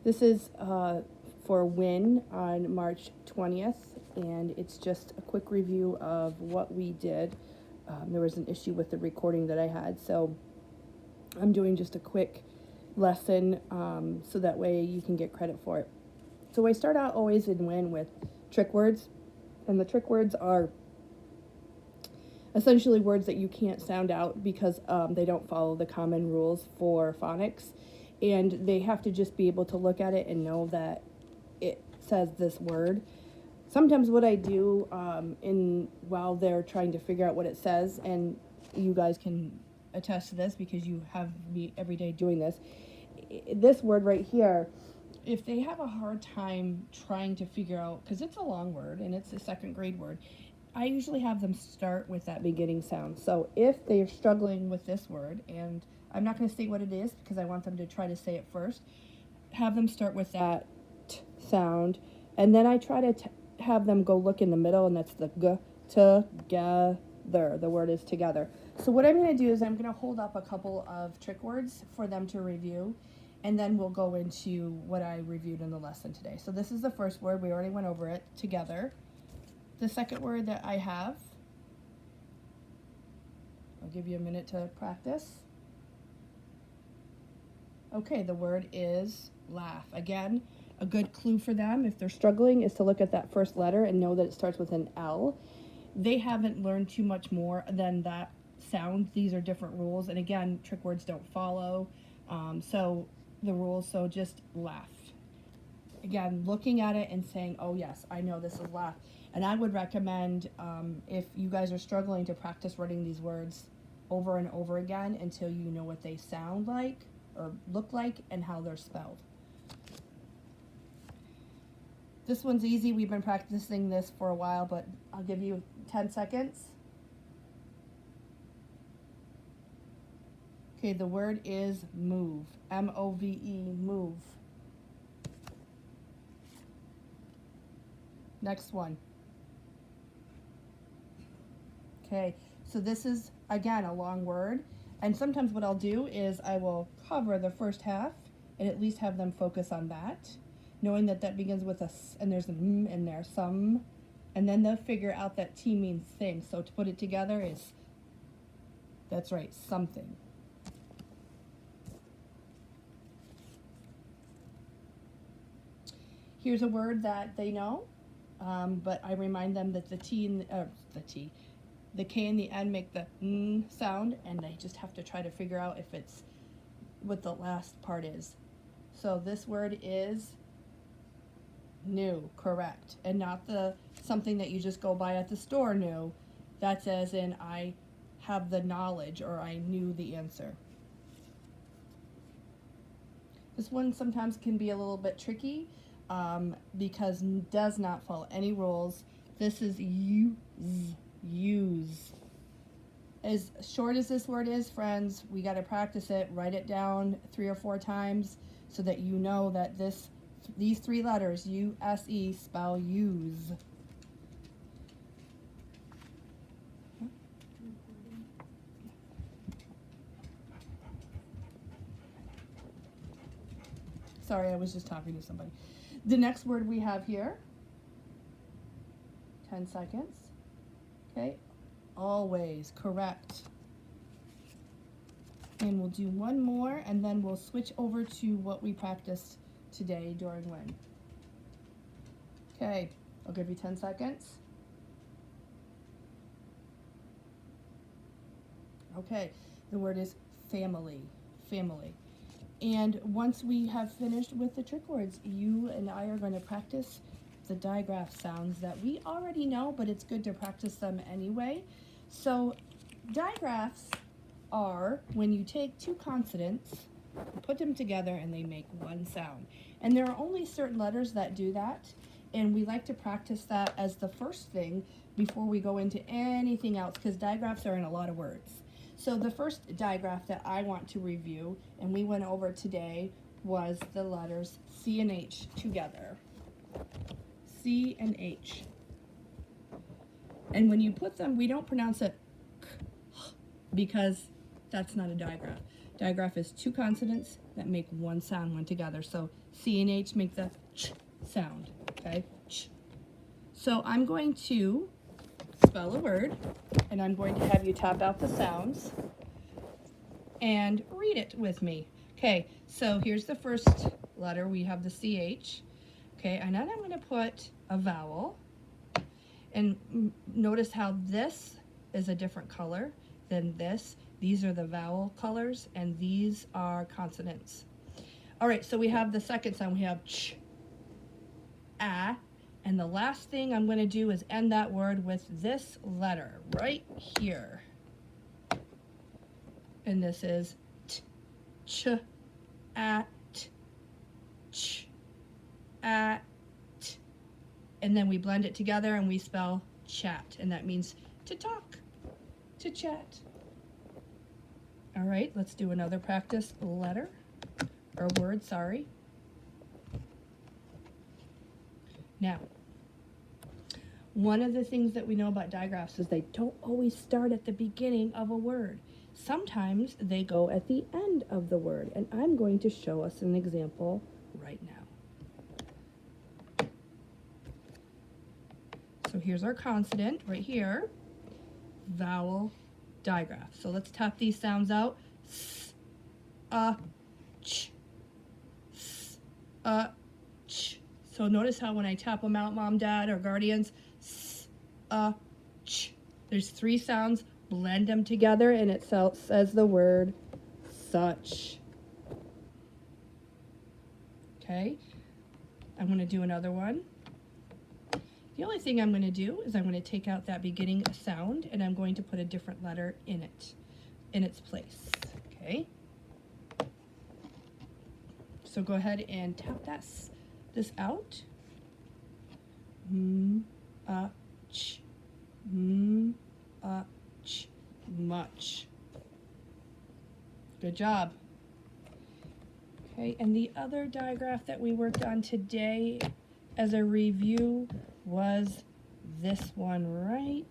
This is for WIN on March 20th, and it's just a quick review of what we did. There was an issue with the recording that I had, so I'm doing just a quick lesson so that way you can get credit for it. So I start out always in WIN with trick words, and the trick words are essentially words that you can't sound out because they don't follow the common rules for phonics, and they have to just be able to look at it and know that it says this word. Sometimes what I do in while they're trying to figure out what it says, and you guys can attest to this because you have me every day doing this. This word right here, if they have a hard time trying to figure out, because it's a long word and it's a second grade word, I usually have them start with that beginning sound. So if they're struggling with this word, and I'm not going to say what it is because I want them to try to say it first, have them start with that t sound, and then I try to have them go look in the middle, and that's the g, together. The word is together. So what I'm going to do is I'm going to hold up a couple of trick words for them to review, and then we'll go into what I reviewed in the lesson today. So this is the first word. We already went over it, together. The second word that I have, I'll give you a minute to practice. Okay, the word is laugh. Again, a good clue for them if they're struggling is to look at that first letter and know that it starts with an L. They haven't learned too much more than that sound. These are different rules, and again, trick words don't follow so the rules, so just laugh. Again, looking at it and saying, oh yes, I know this is laugh. And I would recommend, if you guys are struggling, to practice writing these words over and over again until you know what they sound like or look like and how they're spelled. This one's easy. We've been practicing this for a while, but I'll give you 10 seconds. Okay, the word is move. M-O-V-E, move. Next one. Okay, so this is, again, a long word. And sometimes what I'll do is I will cover the first half and at least have them focus on that, knowing that that begins with a s, and there's an m in there, some. And then they'll figure out that T means thing. So to put it together is, that's right, something. Here's a word that they know, but I remind them that the K and the N make the N sound, and they just have to try to figure out if it's what the last part is. So this word is new, correct, and not the something that you just go buy at the store new. That's as in I have the knowledge or I knew the answer. This one sometimes can be a little bit tricky because does not follow any rules. This is use. As short as this word is, friends, we got to practice it. Write it down 3 or 4 times so that you know that these 3 letters, U-S-E, spell use. Sorry, I was just talking to somebody. The next word we have here, 10 seconds. Okay, always, correct. And we'll do one more, and then we'll switch over to what we practiced today during WIN. Okay, I'll give you 10 seconds. Okay, the word is family, family. And once we have finished with the trick words, you and I are going to practice the digraph sounds that we already know, but it's good to practice them anyway. So digraphs are when you take 2 consonants, put them together, and they make one sound. And there are only certain letters that do that, and we like to practice that as the first thing before we go into anything else, because digraphs are in a lot of words. So the first digraph that I want to review, and we went over today, was the letters C and H together. C and H. And when you put them, we don't pronounce it k, because that's not a digraph. Digraph is two consonants that make one sound when together. So C and H make the ch sound, okay? Ch. So I'm going to spell a word, and I'm going to have you tap out the sounds and read it with me. Okay, so here's the first letter. We have the CH. Okay, and then I'm going to put a vowel. And notice how this is a different color than this. These are the vowel colors, and these are consonants. All right, so we have the second sound. We have ch, a, and the last thing I'm going to do is end that word with this letter right here. And this is t, ch, at, ch, at. And then we blend it together and we spell chat, and that means to talk, to chat. All right, let's do another practice letter, or word, sorry. Now, one of the things that we know about digraphs is they don't always start at the beginning of a word. Sometimes they go at the end of the word, and I'm going to show us an example right now. So here's our consonant right here, vowel, digraph. So let's tap these sounds out. S, ch, s, ch. So notice how when I tap them out, mom, dad, or guardians, s, ch. There's three sounds, blend them together, and it says the word such. Okay, I'm going to do another one. The only thing I'm going to do is I'm going to take out that beginning sound, and I'm going to put a different letter in it, in its place, okay? So go ahead and tap this out. Ch, ch, much. Good job. Okay, and the other digraph that we worked on today as a review was this one right,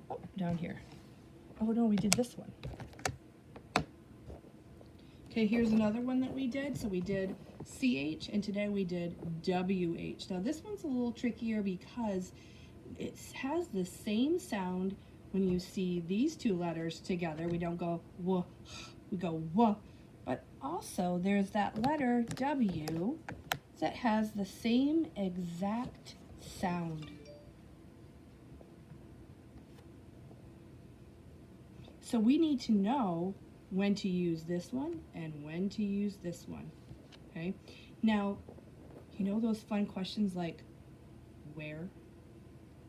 oh, down here. Oh no, we did this one. Okay, here's another one that we did. So we did CH, and today we did WH. Now this one's a little trickier because it has the same sound when you see these two letters together. We don't go w, we go w, but also there's that letter W that has the same exact sound. So we need to know when to use this one and when to use this one, okay? Now, you know those fun questions like where,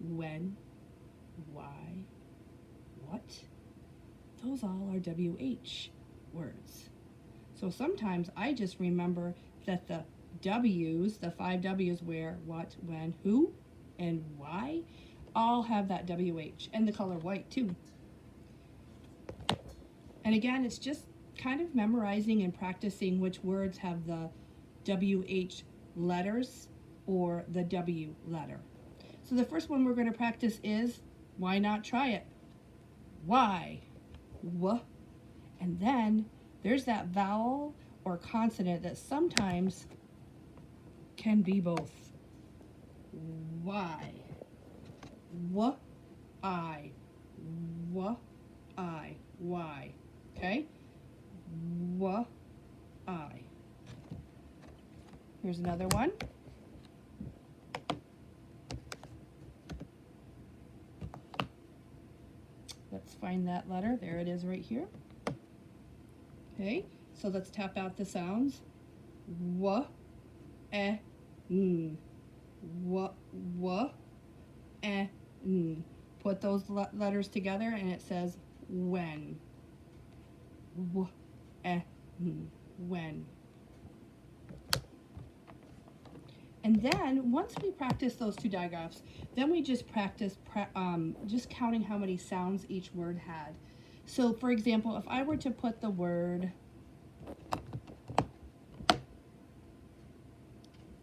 when, why, what? Those all are WH words. So sometimes I just remember that the W's, the 5 W's, where, what, when, who, and why, all have that WH, and the color white too. And again, it's just kind of memorizing and practicing which words have the WH letters or the W letter. So the first one we're going to practice is, why not try it? Why? W. And then there's that vowel or consonant that sometimes can be both. Why? W, I. W, I. Why? Okay? W, I. Here's another one. Let's find that letter. There it is right here. Okay, so let's tap out the sounds. W, e, n. W, e, n. Put those letters together and it says when. W, e, n. When. And then once we practice those two digraphs, then we just practice just counting how many sounds each word had. So for example, if I were to put the word, I'm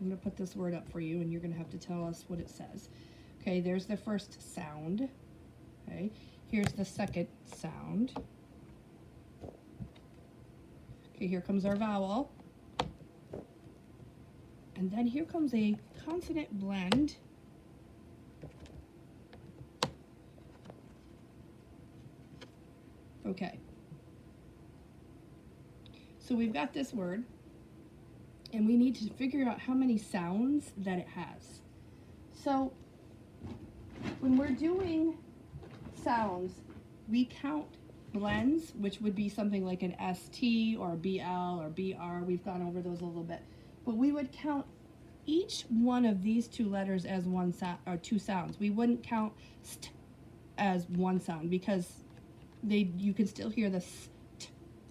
going to put this word up for you and you're going to have to tell us what it says. Okay, there's the first sound. Okay, here's the second sound. Okay, here comes our vowel. And then here comes a consonant blend. Okay. So we've got this word, and we need to figure out how many sounds that it has. So when we're doing sounds, we count blends, which would be something like an ST or a BL or BR. We've gone over those a little bit. But we would count each one of these two letters as one sound or two sounds. We wouldn't count st as one sound because you can still hear the st.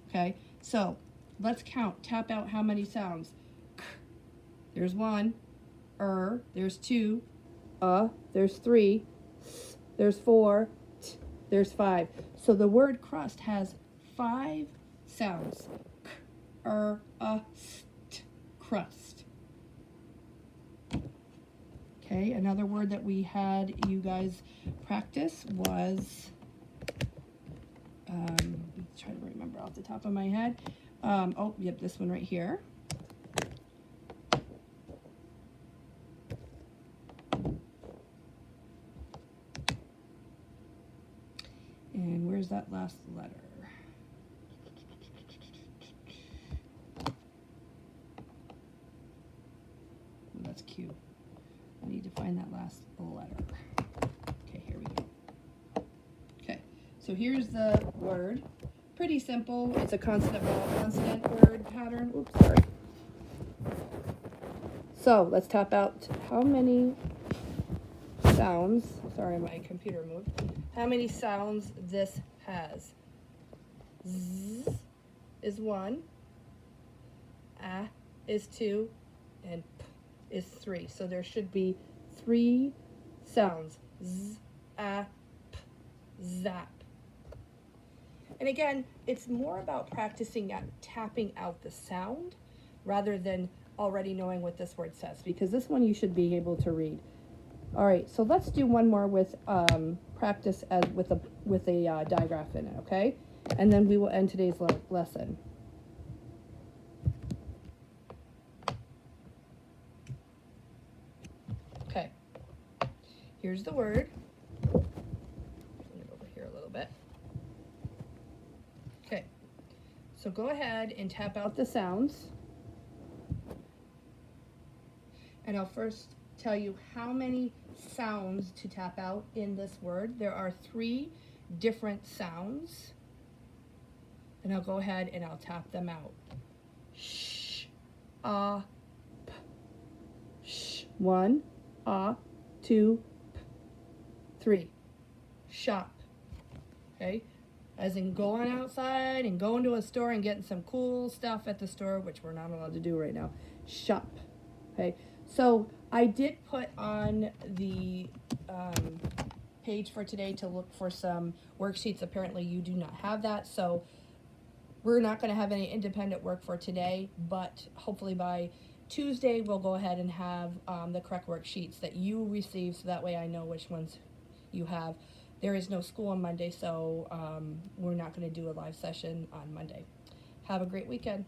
Okay, so let's count. Tap out how many sounds. K, there's one. There's two. There's three. S, there's four. T, there's five. So the word crust has 5 sounds. K, st, crust. Okay, another word that we had you guys practice was, try to remember off the top of my head. Oh, yep, this one right here. And where's that last letter? Oh, that's Q. I need to find that last letter. Okay, here we go. Okay, so here's the word. Pretty simple. It's a consonant vowel consonant word pattern. Oops, sorry. So let's tap out how many sounds. Sorry, my computer moved. How many sounds this has? Z is 1. A is 2. And P is 3. So there should be 3 sounds. Z, A, P, zap. And again, it's more about practicing at tapping out the sound rather than already knowing what this word says, because this one you should be able to read. All right, so let's do one more with practice as with a digraph in it, okay? And then we will end today's lesson. Okay, here's the word. Bring it over here a little bit. Okay, so go ahead and tap out the sounds. And I'll first tell you how many sounds to tap out in this word. There are 3 different sounds. And I'll go ahead and I'll tap them out. Sh, p. Sh, 1, 2, p. 3. Shop. Okay? As in going outside and going to a store and getting some cool stuff at the store, which we're not allowed to do right now. Shop. Okay? So I did put on the page for today to look for some worksheets. Apparently you do not have that, so we're not going to have any independent work for today, but hopefully by Tuesday we'll go ahead and have the correct worksheets that you receive, so that way I know which ones you have. There is no school on Monday, so we're not going to do a live session on Monday. Have a great weekend.